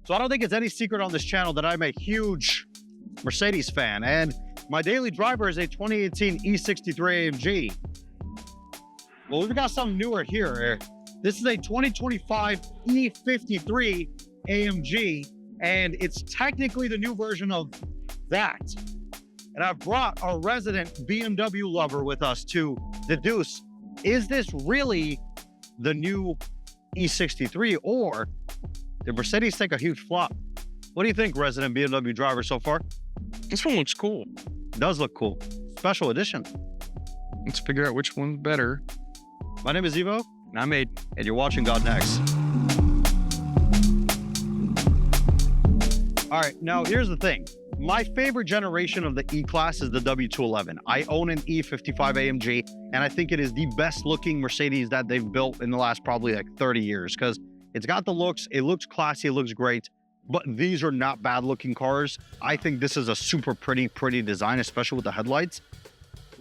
So I don't think it's any secret on this channel that I'm a huge Mercedes fan, and my daily driver is a 2018 E63 AMG. Well, we've got something newer here. This is a 2025 E53 AMG, and it's technically the new version of that. And I've brought a resident BMW lover with us to deduce, is this really the new E63, or did Mercedes take a huge flop? What do you think, resident BMW driver, so far? This one looks cool. It does look cool. Special edition. Let's figure out which one's better. My name is Evo. And I'm Aid. And you're watching God Next. All right, now here's the thing. My favorite generation of the E-Class is the W211. I own an E55 AMG, and I think it is the best looking Mercedes that they've built in the last probably like 30 years, because it's got the looks, it looks classy, it looks great, but these are not bad looking cars. I think this is a super pretty design, especially with the headlights.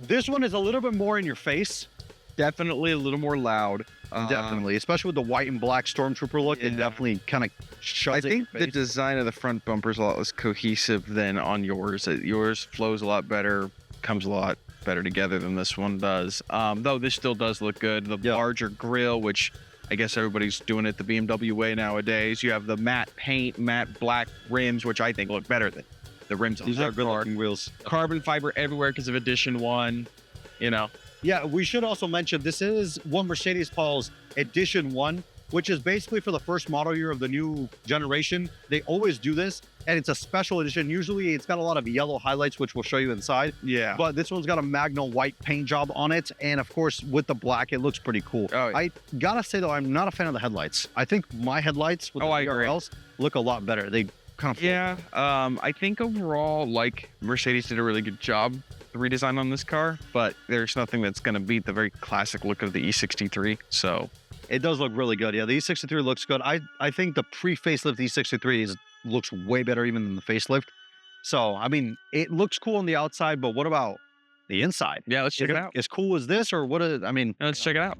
This one is a little bit more in your face. Definitely a little more loud. Definitely, especially with the white and black Stormtrooper look, it definitely kind of shows. I think the design of the front bumper is a lot less cohesive than on yours. Yours flows a lot better, comes a lot better together than this one does. Though this still does look good. The larger grille, which I guess everybody's doing it the BMW way nowadays. You have the matte paint, matte black rims, which I think look better than the rims on these are good looking wheels. Carbon fiber everywhere because of Edition 1, you know. Yeah, we should also mention this is what Mercedes calls Edition 1, which is basically for the first model year of the new generation. They always do this, and it's a special edition. Usually it's got a lot of yellow highlights, which we'll show you inside. Yeah. But this one's got a Magna white paint job on it, and of course, with the black, it looks pretty cool. Oh, yeah. I gotta say, though, I'm not a fan of the headlights. I think my headlights with the PRLs look a lot better. They kind of... Yeah, I think overall, like, Mercedes did a really good job the redesign on this car, but there's nothing that's going to beat the very classic look of the E63. So it does look really good. Yeah, the E63 looks good. I think the pre-facelift E63 looks way better even than the facelift. So I mean, it looks cool on the outside, but what about the inside? Yeah, let's check it out. As cool as this, or what? I mean, let's check it out.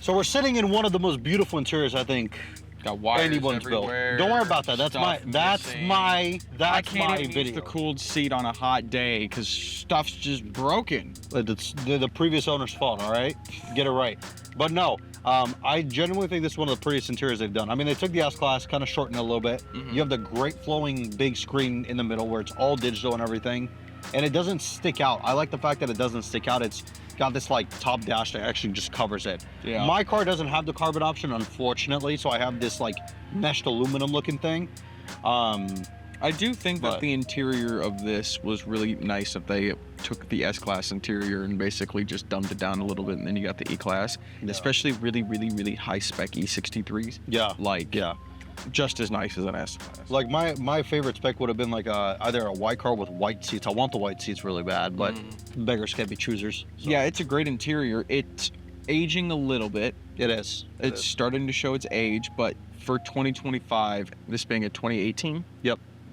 So we're sitting in one of the most beautiful interiors, I think, got wires anyone's built. Don't worry about that. That's my video. Use the cooled seat on a hot day because stuff's just broken. It's the previous owner's fault. All right, get it right. But no, I genuinely think this is one of the prettiest interiors they've done. I mean, they took the S-Class, kind of shortened it a little bit. You have the great flowing big screen in the middle where it's all digital and everything, and it doesn't stick out. I like the fact that it doesn't stick out. It's got this like top dash that actually just covers it. Yeah. My car doesn't have the carbon option, unfortunately, so I have this like meshed aluminum looking thing. I do think that the interior of this was really nice if they took the S-Class interior and basically just dumbed it down a little bit, and then you got the E-Class, especially really high spec E63s. Yeah. Like, just as nice as an S-Class. Like my favorite spec would have been like either a white car with white seats. I want the white seats really bad, but beggars can't be choosers. So. Yeah, it's a great interior. It's aging a little bit. It is. It's starting to show its age, but for 2025, this being a 2018,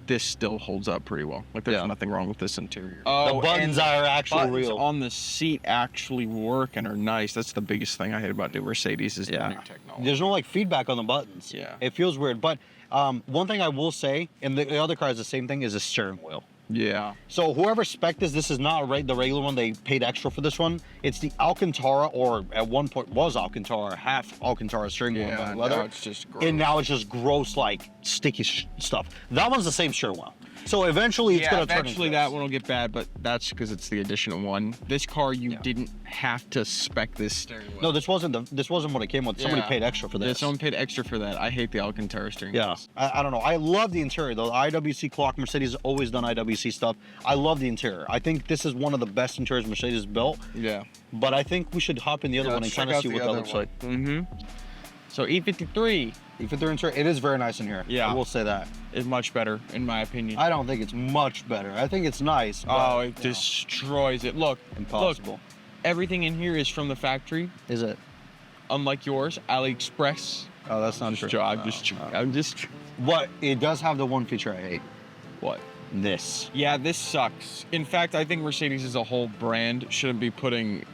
this still holds up pretty well. Like there's nothing wrong with this interior. Oh, the buttons are actually real. On the seat actually work and are nice. That's the biggest thing I hate about new Mercedes is the new technology. There's no like feedback on the buttons. Yeah. It feels weird. But one thing I will say, and the other car is the same thing, is the steering wheel. Yeah. So whoever spec'd this is not the regular one. They paid extra for this one. It's the Alcantara, or at one point was Alcantara, half Alcantara steering wheel by leather. Now it's just gross. And now it's just gross, like sticky stuff. That one's the same steering wheel. So eventually it's gonna turn into eventually that one will get bad, but that's because it's the Edition 1. This car, you didn't have to spec this steering wheel. No, this wasn't what it came with. Somebody paid extra for this. Yeah, someone paid extra for that. I hate the Alcantara steering wheel. Yeah, I don't know. I love the interior though. The IWC clock, Mercedes has always done IWC stuff. I love the interior. I think this is one of the best interiors Mercedes built. Yeah. But I think we should hop in the other one and kind of see what that looks like. So E53. E53 interior, it is very nice in here. Yeah. I will say that. It's much better, in my opinion. I don't think it's much better. I think it's nice. But, it destroys it. Look. Impossible. Look, everything in here is from the factory. Is it? Unlike yours, AliExpress. Oh, that's not true. I'm just... What? It does have the one feature I hate. What? This. Yeah, this sucks. In fact, I think Mercedes as a whole brand shouldn't be putting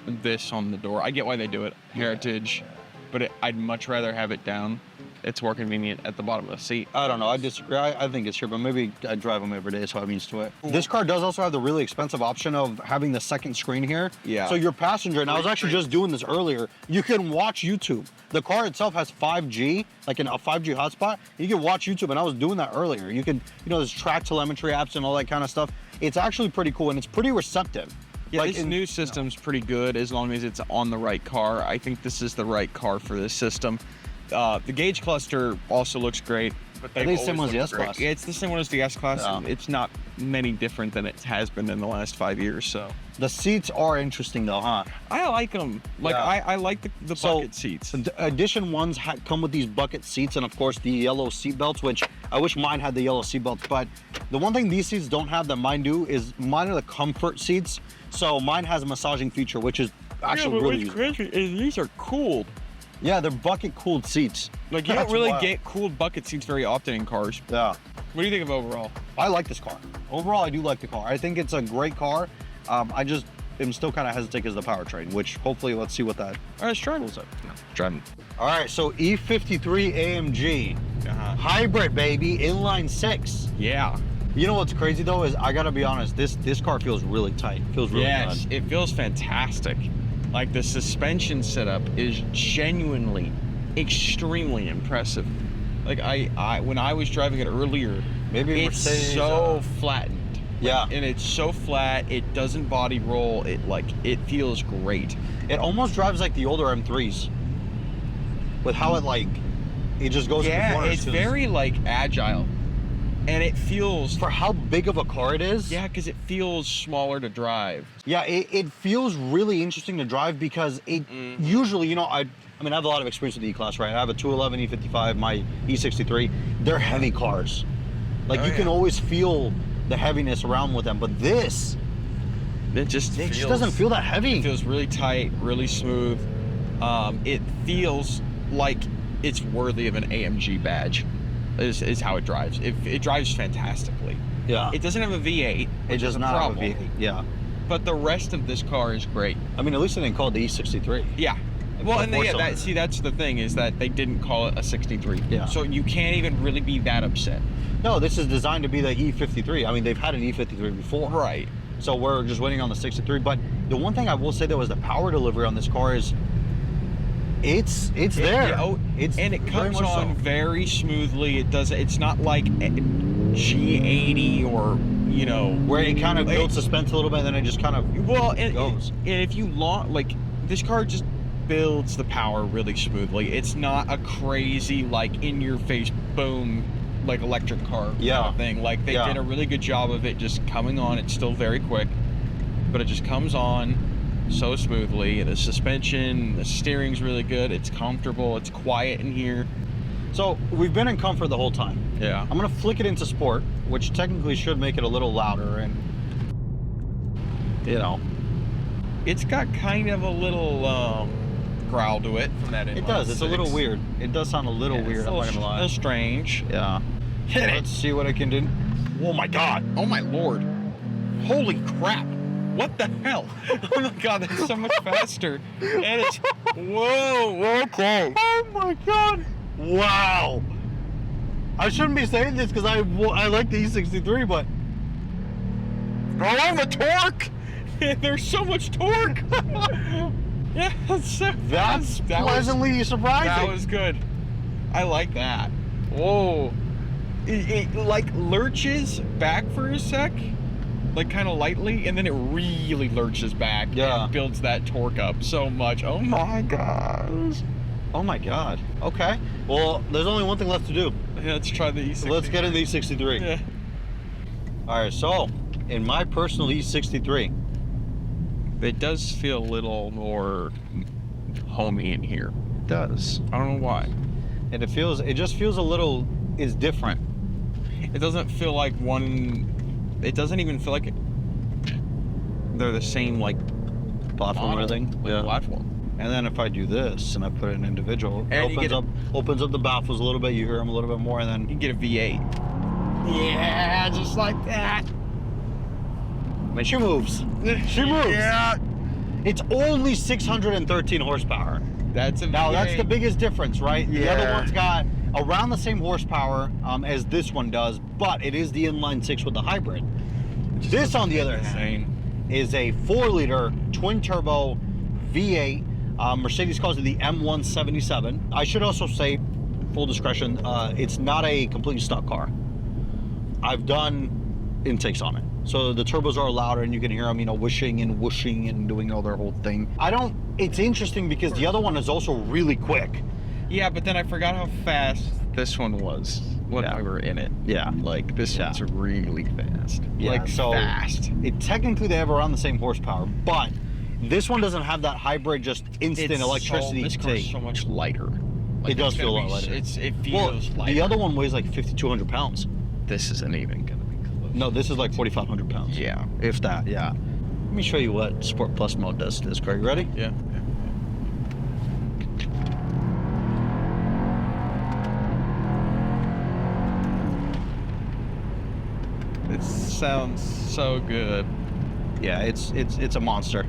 this on the door. I get why they do it. Heritage. But I'd much rather have it down. it's more convenient at the bottom of the seat. I don't know. I disagree. I think it's here, but maybe I drive them every day, so I'm used to it. This car does also have the really expensive option of having the second screen here. Yeah. So your passenger, and I was actually just doing this earlier, you can watch YouTube. The car itself has 5G, like a 5G hotspot. You can watch YouTube, and I was doing that earlier. You can, you know, there's track telemetry apps and all that kind of stuff. It's actually pretty cool, and it's pretty receptive. Yeah, like this new system's pretty good as long as it's on the right car. I think this is the right car for this system. The gauge cluster also looks great. But I think it's the same one as the S-Class. Yeah, it's the same one as the S-Class. Yeah. It's not many different than it has been in the last 5 years, so. The seats are interesting though, huh? I like them. Like, Yeah. I like the bucket seats. The Edition ones come with these bucket seats and of course the yellow seat belts, which I wish mine had the yellow seat belts, but the one thing these seats don't have that mine do is mine are the comfort seats. So mine has a massaging feature, which is actually really what's crazy is these are cooled. Yeah, they're bucket cooled seats. Like, you don't really get cooled bucket seats very often in cars. Yeah. What do you think of overall? I like this car. Overall, I do like the car. I think it's a great car. I just am still kind of hesitant because of the powertrain, which hopefully let's see what that. All right, let's try it. Driving. All right, so E53 AMG, hybrid baby, inline six. Yeah. You know what's crazy though is I gotta be honest, this car feels really tight. Feels really good. It feels fantastic. Like, the suspension setup is genuinely extremely impressive. Like, I when I was driving it earlier, Maybe it's Mercedes, so flattened. Yeah. And it's so flat, it doesn't body roll, it feels great. It almost drives like the older M3s. With how it just goes in the corners. It's very like agile. And it feels, for how big of a car it is. yeah, because it feels smaller to drive. Yeah, it feels really interesting to drive because it usually, you know, I mean, I have a lot of experience with the E-Class, right? I have a 211 E55, my E63. They're heavy cars. Like, you can always feel the heaviness around with them, but this, It just doesn't feel that heavy. It feels really tight, really smooth. It feels like it's worthy of an AMG badge. Is how it drives. It drives fantastically. Yeah. It doesn't have a V8. It does not have a V8. Yeah. But the rest of this car is great. I mean, at least they didn't call it the E63. Yeah. Well, But and more that's the thing is that they didn't call it a 63. Yeah. So you can't even really be that upset. No, this is designed to be the E53. I mean, they've had an E53 before. Right. So we're just waiting on the 63. But the one thing I will say though is the power delivery on this car is it's there. And it comes on very smoothly. It's not like G80 or, you know, where it kind of builds suspense a little bit and then it just kind of goes. And if you like, this car just builds the power really smoothly. It's not a crazy, like, in your face boom, like electric car kind of thing. Like, they did a really good job of it just coming on. It's still very quick, but it just comes on so smoothly. And the suspension, the steering's really good. It's comfortable. It's quiet in here. So we've been in comfort the whole time. Yeah. I'm gonna flick it into sport, which technically should make it a little louder, and you know, it's got kind of a little growl to it from that inline. It does. It's a little weird. It does sound a little weird. I'm not gonna lie. A little strange. Yeah. Let's see what I can do. Oh my God. Oh my Lord. Holy crap. What the hell? Oh my God, that's so much faster. And it's, whoa, okay. Oh my God. Wow. I shouldn't be saying this because I like the E63, but oh, the torque. There's so much torque. Yeah, that's pleasantly surprising. That was good. I like that. Whoa. It like lurches back for a sec, like kind of lightly, and then it really lurches back and builds that torque up so much. Oh my gosh. Oh my God. Okay. Well, there's only one thing left to do. Yeah, let's try the E63. Let's get in the E63. Yeah. All right, so in my personal E63, it does feel a little more homey in here. It does. I don't know why. And it just feels a little, is different. It doesn't feel like it doesn't even feel like they're the same, like, platform or anything. Like platform. And then if I do this and I put it in individual, and it opens up the baffles a little bit, you hear them a little bit more, and then you get a V8. Yeah, just like that. I mean, she moves. She moves. Yeah. It's only 613 horsepower. That's a V8. Now, that's the biggest difference, right? Yeah. The other one's got around the same horsepower as this one does, but it is the inline six with the hybrid. This, on the other hand, is a 4-liter twin turbo V8. Mercedes calls it the M177. I should also say, full discretion, it's not a completely stock car. I've done intakes on it, so the turbos are louder and you can hear them, you know, whooshing and whooshing and doing all their whole thing. It's interesting because the other one is also really quick. Yeah, but then I forgot how fast this one was when we were in it. Yeah. Like, this one's really fast. Yeah, like, so fast. Technically, they have around the same horsepower, but this one doesn't have that hybrid, just instant electricity. This car is so much lighter. Like, it does feel a lot lighter. It feels lighter. The other one weighs like 5,200 pounds. This isn't even gonna be close. No, this is like 4,500 pounds. Yeah. If that, yeah. Let me show you what Sport Plus mode does to this car. You ready? Yeah. It sounds so good. Yeah, it's a monster.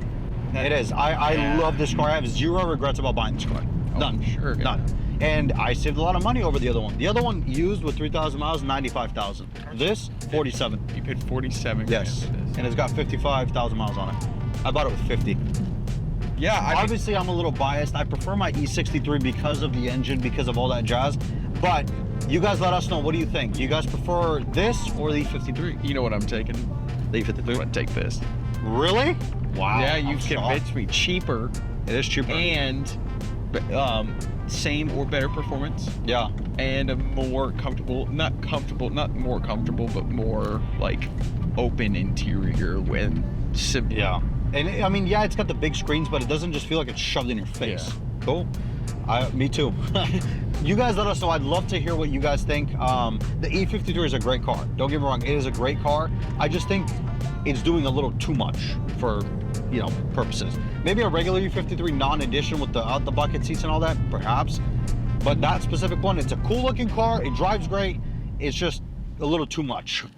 It is. I love this car. I have zero regrets about buying this car. None. Sure. None. And I saved a lot of money over the other one. The other one used with 3,000 miles, 95,000. This, 47. You paid 47. Yes. And it's got 55,000 miles on it. I bought it with 50. Yeah. Obviously, I'm a little biased. I prefer my E63 because of the engine, because of all that jazz. But you guys let us know. What do you think? Do you guys prefer this or the E53? You know what I'm taking? The E53. I'm gonna take this. Really? Wow. Yeah, you've convinced me. Cheaper. It is cheaper. And same or better performance. Yeah. And a more comfortable, not more comfortable, but more like open interior when simple. Yeah. And I mean, yeah, it's got the big screens, but it doesn't just feel like it's shoved in your face. Yeah. Cool. Me too. You guys let us know. I'd love to hear what you guys think. The E53 is a great car. Don't get me wrong. It is a great car. I just think it's doing a little too much for, you know, purposes. Maybe a regular E53 non-edition with the out the bucket seats and all that, perhaps. But that specific one, it's a cool looking car. It drives great. It's just a little too much.